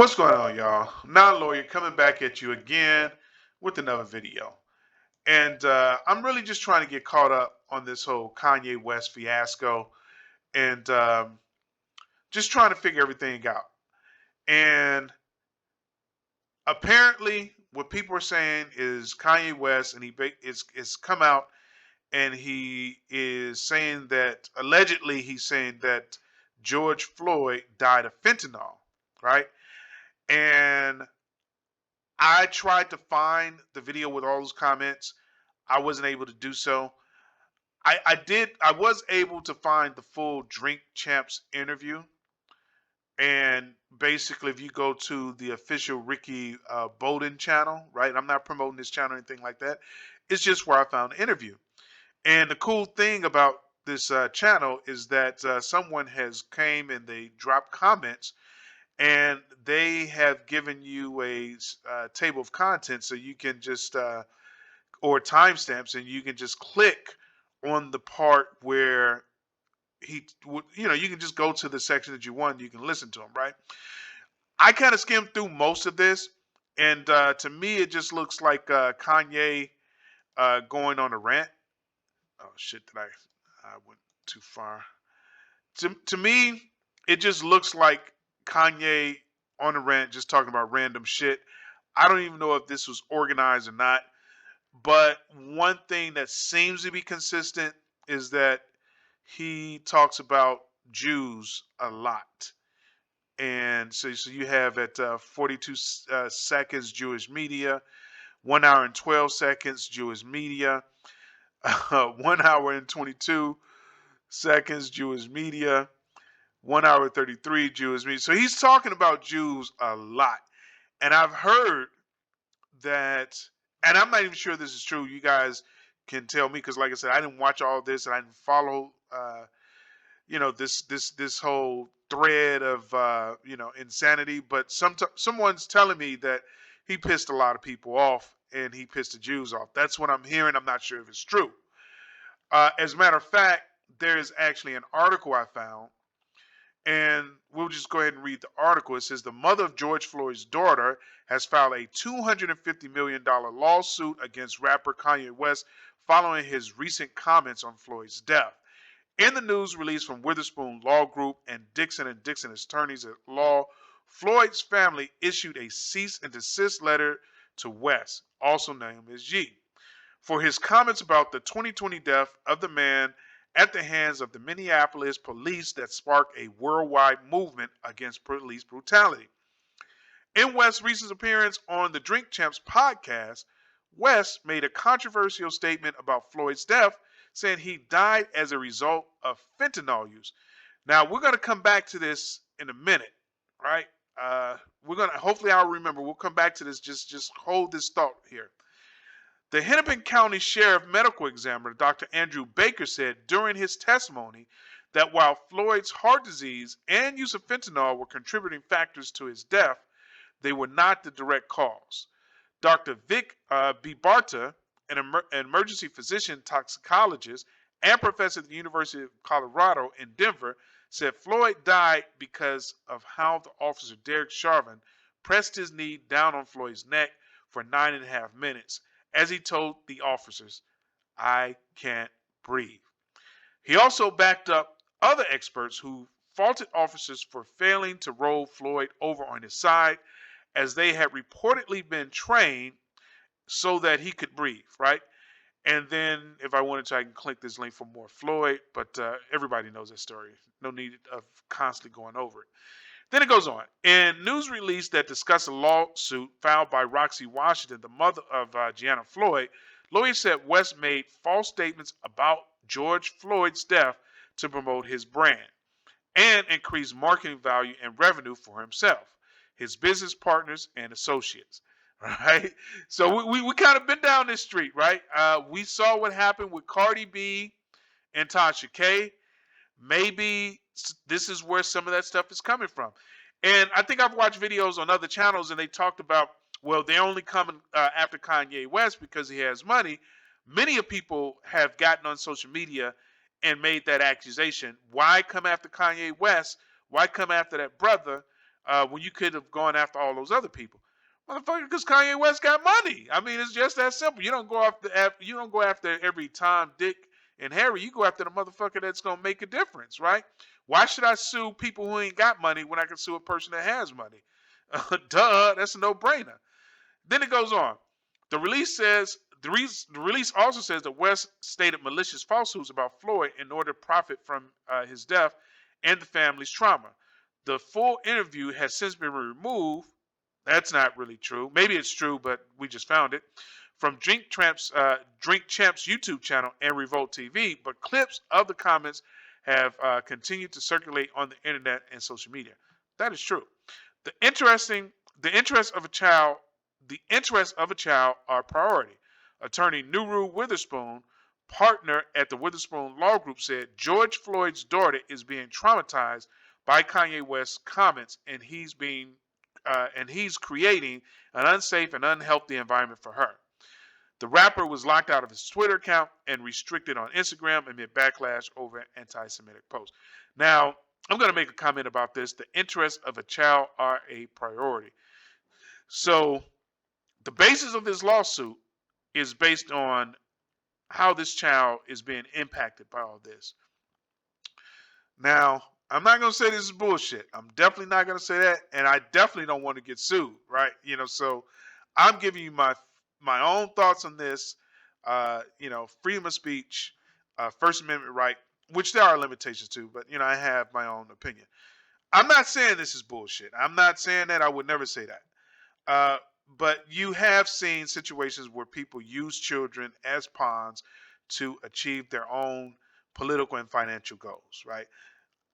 What's going on, y'all? Non-lawyer coming back at you again with another video. And I'm really just trying to get caught up on this whole Kanye West fiasco and just trying to figure everything out. And apparently, what people are saying is Kanye West, and is come out and he is saying that allegedly he's saying that George Floyd died of fentanyl, right? And I tried to find the video with all those comments. I wasn't able to do so. I was able to find the full Drink Champs interview. And basically, if you go to the official Ricky Bowden channel, right? I'm not promoting this channel or anything like that. It's just where I found the interview. And the cool thing about this channel is that someone has came and they dropped comments and they have given you a table of contents so you can just or timestamps and you can just click on the part where you can just go to the section that you want, you can listen to him, right? I kind of skimmed through most of this, and to me it just looks like Kanye going on a rant. Oh shit, did I went too far. To me it just looks like Kanye on a rant, just talking about random shit. I don't even know if this was organized or not. But one thing that seems to be consistent is that he talks about Jews a lot. And so you have at 42 seconds Jewish media, 1 hour and 12 seconds Jewish media, 1 hour and 22 seconds Jewish media, 1 hour 33 Jewish media. So he's talking about Jews a lot. And I've heard that, and I'm not even sure this is true. You guys can tell me because, like I said, I didn't watch all this and I didn't follow, this whole thread of insanity. But someone's telling me that he pissed a lot of people off and he pissed the Jews off. That's what I'm hearing. I'm not sure if it's true. As a matter of fact, there is actually an article I found. And we'll just go ahead and read the article. It says the mother of George Floyd's daughter has filed a $250 million lawsuit against rapper Kanye West following his recent comments on Floyd's death. In the news release from Witherspoon Law Group and Dixon attorneys at law, Floyd's family issued a cease and desist letter to West, also named as G, for his comments about the 2020 death of the man at the hands of the Minneapolis police that sparked a worldwide movement against police brutality. In West's recent appearance on the Drink Champs podcast, West made a controversial statement about Floyd's death, saying he died as a result of fentanyl use. Now, we're going to come back to this in a minute, right? Hopefully I'll remember. We'll come back to this. Just hold this thought here. The Hennepin County Sheriff Medical Examiner, Dr. Andrew Baker, said during his testimony that while Floyd's heart disease and use of fentanyl were contributing factors to his death, they were not the direct cause. Dr. Vic B. Barta, an emergency physician toxicologist and professor at the University of Colorado in Denver, said Floyd died because of how the officer Derek Chauvin pressed his knee down on Floyd's neck for 9.5 minutes. As he told the officers, I can't breathe. He also backed up other experts who faulted officers for failing to roll Floyd over on his side, as they had reportedly been trained so that he could breathe, right? And then if I wanted to, I can click this link for more Floyd, but everybody knows that story. No need of constantly going over it. Then it goes on. In news release that discussed a lawsuit filed by Roxy Washington, the mother of Gianna Floyd, lawyers said West made false statements about George Floyd's death to promote his brand and increase marketing value and revenue for himself, his business partners, and associates. Right? So we kind of been down this street, right? We saw what happened with Cardi B and Tasha K. Maybe this is where some of that stuff is coming from. And I think I've watched videos on other channels and they talked about, well, they're only coming after Kanye West because he has money. Many of people have gotten on social media and made that accusation. Why come after Kanye West? Why come after that brother? when you could have gone after all those other people? Motherfucker, because Kanye West got money. I mean, it's just that simple. You don't go after every Tom, Dick, and Harry. You go after the motherfucker that's gonna make a difference, right? Why should I sue people who ain't got money when I can sue a person that has money? Duh, that's a no-brainer. Then it goes on. The release also says that West stated malicious falsehoods about Floyd in order to profit from his death and the family's trauma. The full interview has since been removed. That's not really true. Maybe it's true, but we just found it from Drink Champs YouTube channel and Revolt TV. But clips of the comments have continued to circulate on the internet and social media. That is true. The interesting, the interest of a child, the interests of a child are priority. Attorney Nuru Witherspoon, partner at the Witherspoon Law Group, said George Floyd's daughter is being traumatized by Kanye West's comments, and he's creating an unsafe and unhealthy environment for her. The rapper was locked out of his Twitter account and restricted on Instagram amid backlash over anti-Semitic posts. Now, I'm going to make a comment about this. The interests of a child are a priority. So, the basis of this lawsuit is based on how this child is being impacted by all this. Now, I'm not going to say this is bullshit. I'm definitely not going to say that, and I definitely don't want to get sued, right? So I'm giving you my own thoughts on this. Freedom of speech, First Amendment right, which there are limitations to, but I have my own opinion. I'm not saying this is bullshit. I'm not saying that. I would never say that. But you have seen situations where people use children as pawns to achieve their own political and financial goals, right?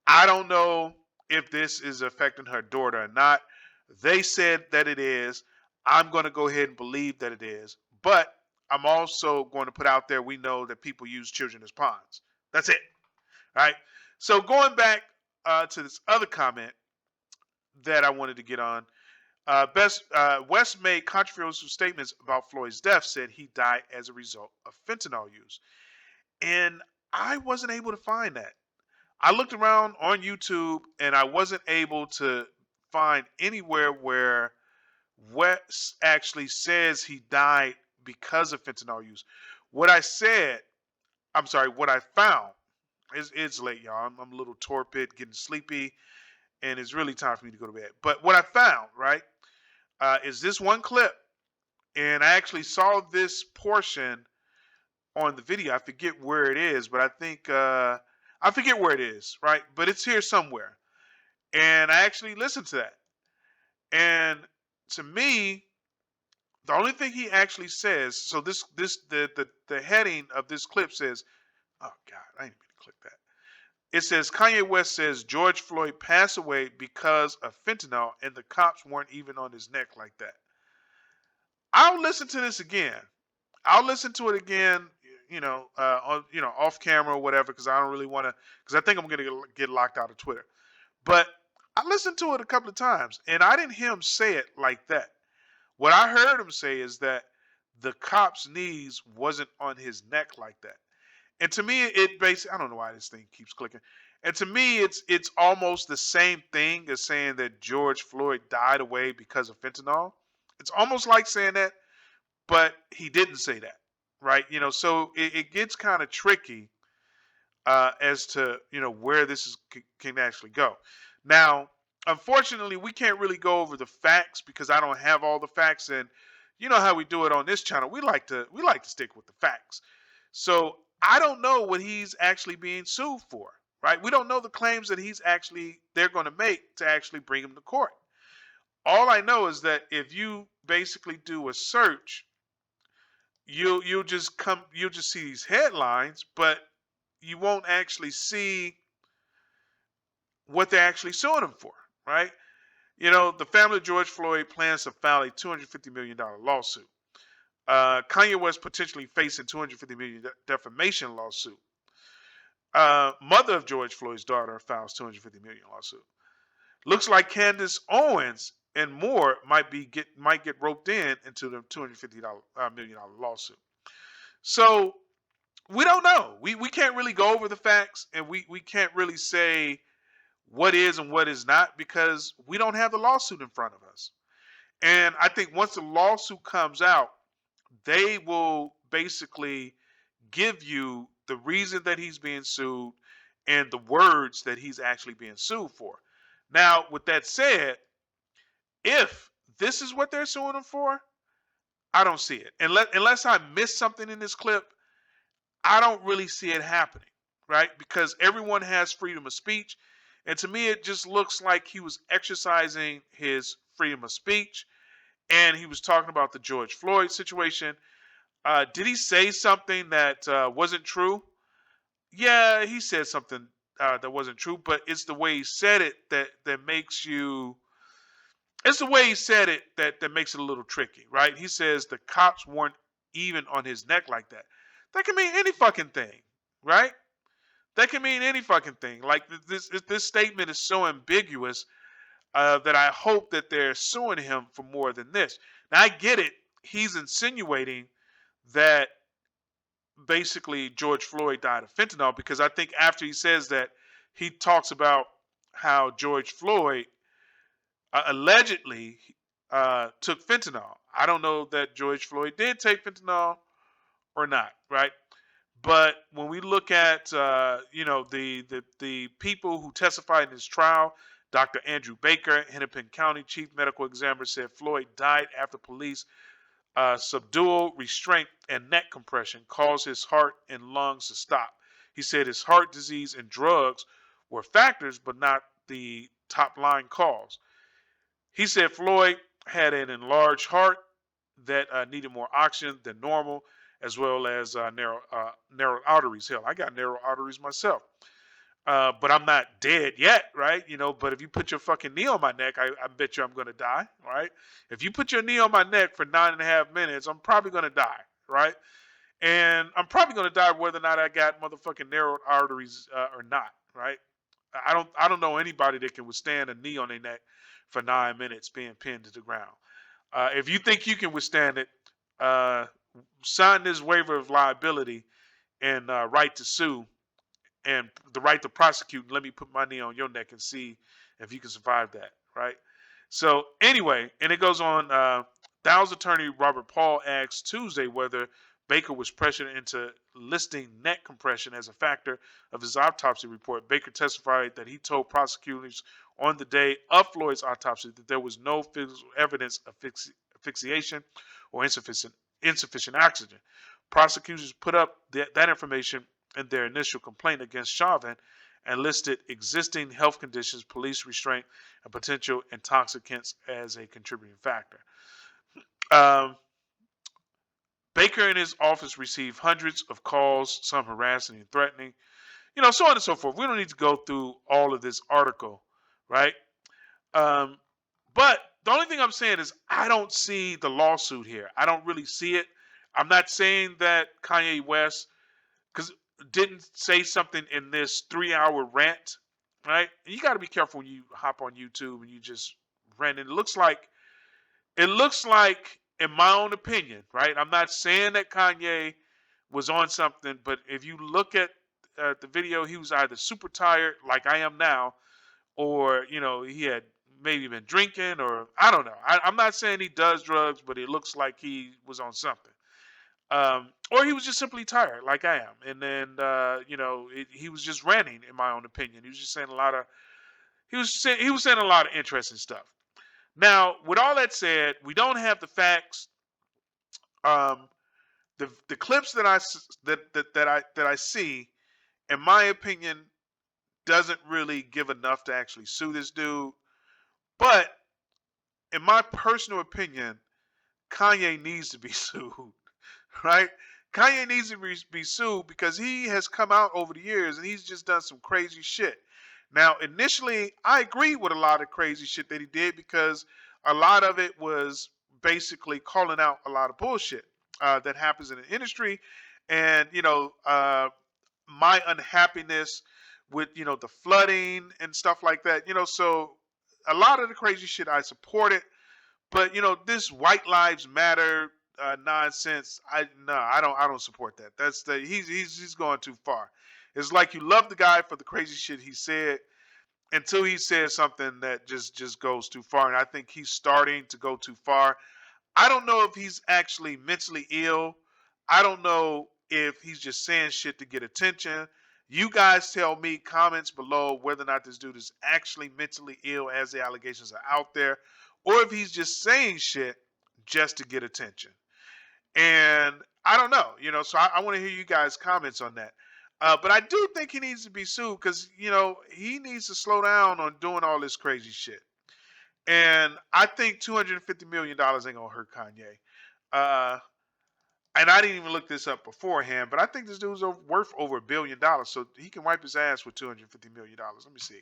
I don't know if this is affecting her daughter or not. They said that it is. I'm going to go ahead and believe that it is. But I'm also going to put out there, we know that people use children as pawns. That's it, right? So going back to this other comment that I wanted to get on, West made controversial statements about Floyd's death, said he died as a result of fentanyl use. And I wasn't able to find that. I looked around on YouTube and I wasn't able to find anywhere where West actually says he died because of fentanyl use. What I found, it's late, y'all. I'm a little torpid, getting sleepy, and it's really time for me to go to bed. But what I found, right, is this one clip, and I actually saw this portion on the video. I forget where it is, but I forget where it is, right? But it's here somewhere. And I actually listened to that. And to me, the only thing he actually says, so the heading of this clip says, oh God, I didn't mean to click that. It says Kanye West says George Floyd passed away because of fentanyl and the cops weren't even on his neck like that. I'll listen to this again. I'll listen to it again, off camera or whatever, because I don't really want to, because I think I'm going to get locked out of Twitter. But I listened to it a couple of times, and I didn't hear him say it like that. What I heard him say is that the cop's knees wasn't on his neck like that. And to me, it basically, I don't know why this thing keeps clicking. And to me, it's almost the same thing as saying that George Floyd died away because of fentanyl. It's almost like saying that, but he didn't say that, right? So it gets kind of tricky as to where this can actually go. Now, unfortunately, we can't really go over the facts because I don't have all the facts, and you know how we do it on this channel. We like to stick with the facts. So I don't know what he's actually being sued for, right? We don't know the claims that they're going to make to actually bring him to court. All I know is that if you basically do a search, you'll just see these headlines, but you won't actually see what they're actually suing him for, right? The family of George Floyd plans to file a $250 million lawsuit. Kanye West potentially facing $250 million defamation lawsuit. Mother of George Floyd's daughter files $250 million lawsuit. Looks like Candiceowens and more might get roped into the $250 million lawsuit. So we don't know. We can't really go over the facts, and we can't really say what is and what is not because we don't have the lawsuit in front of us. And I think once the lawsuit comes out, they will basically give you the reason that he's being sued and the words that he's actually being sued for. Now, with that said, if this is what they're suing him for, I don't see it. Unless I missed something in this clip, I don't really see it happening, right? Because everyone has freedom of speech. And to me, it just looks like he was exercising his freedom of speech and he was talking about the George Floyd situation. Did he say something that wasn't true? Yeah, he said something that wasn't true, but it's the way he said it that makes you. It's the way he said it that makes it a little tricky, right? He says the cops weren't even on his neck like that. That can mean any fucking thing, right? That can mean any fucking thing. Like this statement is so ambiguous that I hope that they're suing him for more than this. Now I get it. He's insinuating that basically George Floyd died of fentanyl because I think after he says that, he talks about how George Floyd allegedly took fentanyl. I don't know that George Floyd did take fentanyl or not, right? But when we look at the people who testified in his trial, Dr. Andrew Baker, Hennepin County Chief Medical Examiner, said Floyd died after police subdual, restraint, and neck compression caused his heart and lungs to stop. He said his heart disease and drugs were factors, but not the top line cause. He said Floyd had an enlarged heart that needed more oxygen than normal, as well as narrow arteries. Hell, I got narrow arteries myself. But I'm not dead yet, right? But if you put your fucking knee on my neck, I bet you I'm going to die, right? If you put your knee on my neck for 9.5 minutes, I'm probably going to die, right? And I'm probably going to die whether or not I got motherfucking narrowed arteries or not, right? I don't know anybody that can withstand a knee on their neck for 9 minutes being pinned to the ground. If you think you can withstand it, uh, sign this waiver of liability and right to sue and the right to prosecute. And let me put my knee on your neck and see if you can survive that, right? So anyway, and it goes on. Dow's attorney Robert Paul asked Tuesday whether Baker was pressured into listing neck compression as a factor of his autopsy report. Baker testified that he told prosecutors on the day of Floyd's autopsy that there was no physical evidence of asphyxiation or insufficient oxygen. Prosecutors put up that information in their initial complaint against Chauvin and listed existing health conditions, police restraint, and potential intoxicants as a contributing factor. Um, Baker and his office received hundreds of calls, some harassing and threatening, so on and so forth. We don't need to go through all of this article, right? Um, but the only thing I'm saying is I don't see the lawsuit here. I don't really see it. I'm not saying that Kanye West because didn't say something in this 3-hour rant, right? And you got to be careful when you hop on YouTube and you just rant. And it looks like, in my own opinion, right? I'm not saying that Kanye was on something, but if you look at the video, he was either super tired, like I am now, or he had maybe been drinking, or I don't know. I'm not saying he does drugs, but it looks like he was on something. Or he was just simply tired, like I am. And then, he was just ranting, in my own opinion. He was just saying a lot of interesting stuff. Now, with all that said, we don't have the facts. Um, the clips that I see, in my opinion, doesn't really give enough to actually sue this dude. But in my personal opinion, Kanye needs to be sued, right? Kanye needs to be sued because he has come out over the years and he's just done some crazy shit. Now, initially, I agree with a lot of crazy shit that he did because a lot of it was basically calling out a lot of bullshit that happens in the industry. And, my unhappiness with, the flooding and stuff like that, so a lot of the crazy shit I supported. But this white lives matter nonsense. I don't support that. He's going too far. It's like you love the guy for the crazy shit he said, until he says something that just goes too far. And I think he's starting to go too far. I don't know if he's actually mentally ill. I don't know if he's just saying shit to get attention. You guys tell me, comments below, whether or not this dude is actually mentally ill as the allegations are out there, or if he's just saying shit just to get attention. And I don't know, so I want to hear you guys' comments on that. But I do think he needs to be sued because, he needs to slow down on doing all this crazy shit. And I think $250 million ain't gonna hurt Kanye. Uh, and I didn't even look this up beforehand, but I think this dude's worth over $1 billion, so he can wipe his ass with $250 million. Let me see.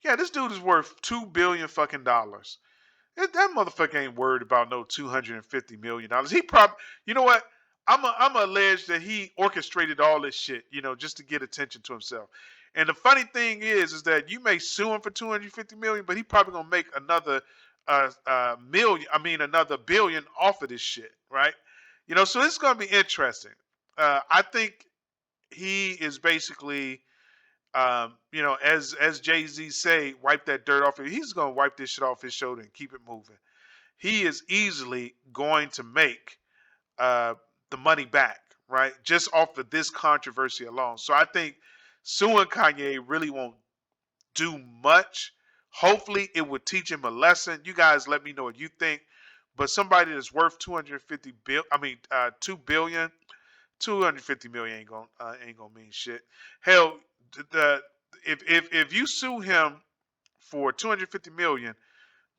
Yeah, this dude is worth $2 billion fucking dollars. That motherfucker ain't worried about no $250 million. He probably, you know what? I'm allege that he orchestrated all this shit, just to get attention to himself. And the funny thing is that you may sue him for 250 million, but he probably gonna make another million. I mean, another billion off of this shit, right? So this is gonna be interesting. I think he is basically, as Jay-Z say, wipe that dirt off. He's gonna wipe this shit off his shoulder and keep it moving. He is easily going to make uh, the money back, right? Just off of this controversy alone. So I think suing Kanye really won't do much. Hopefully, it would teach him a lesson. You guys, let me know what you think. But somebody that's worth 250 bill, I mean, 2 billion, 250 million ain't gonna mean shit. Hell, the if you sue him for 250 million,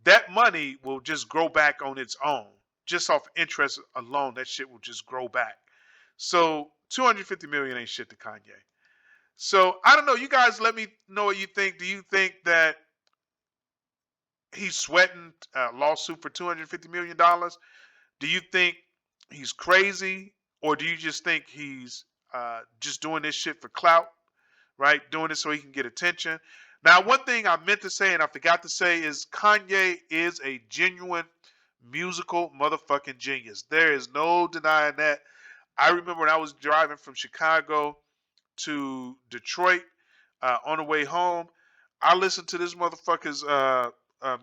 that money will just grow back on its own. Just off interest alone, that shit will just grow back. So 250 million ain't shit to Kanye. So I don't know. You guys let me know what you think. Do you think that he's sweating a lawsuit for $250 million? Do you think he's crazy? Or do you just think he's just doing this shit for clout? Right? Doing it so he can get attention. Now, one thing I meant to say and I forgot to say is Kanye is a genuine musical motherfucking genius. There is no denying that. I remember when I was driving from Chicago to Detroit on the way home, I listened to this motherfucker's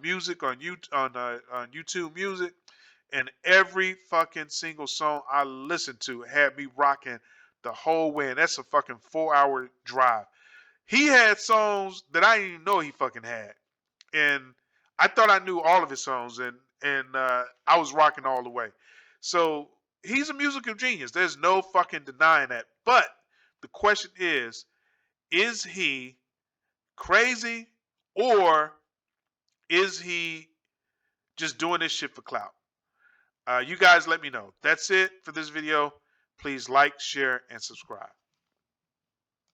music on YouTube Music, and every fucking single song I listened to had me rocking the whole way. And that's a fucking 4-hour drive. He had songs that I didn't even know he fucking had, and I thought I knew all of his songs, and I was rocking all the way. So he's a musical genius. There's no fucking denying that. But the question is he crazy, or is he just doing this shit for clout? You guys let me know. That's it for this video. Please like, share, and subscribe.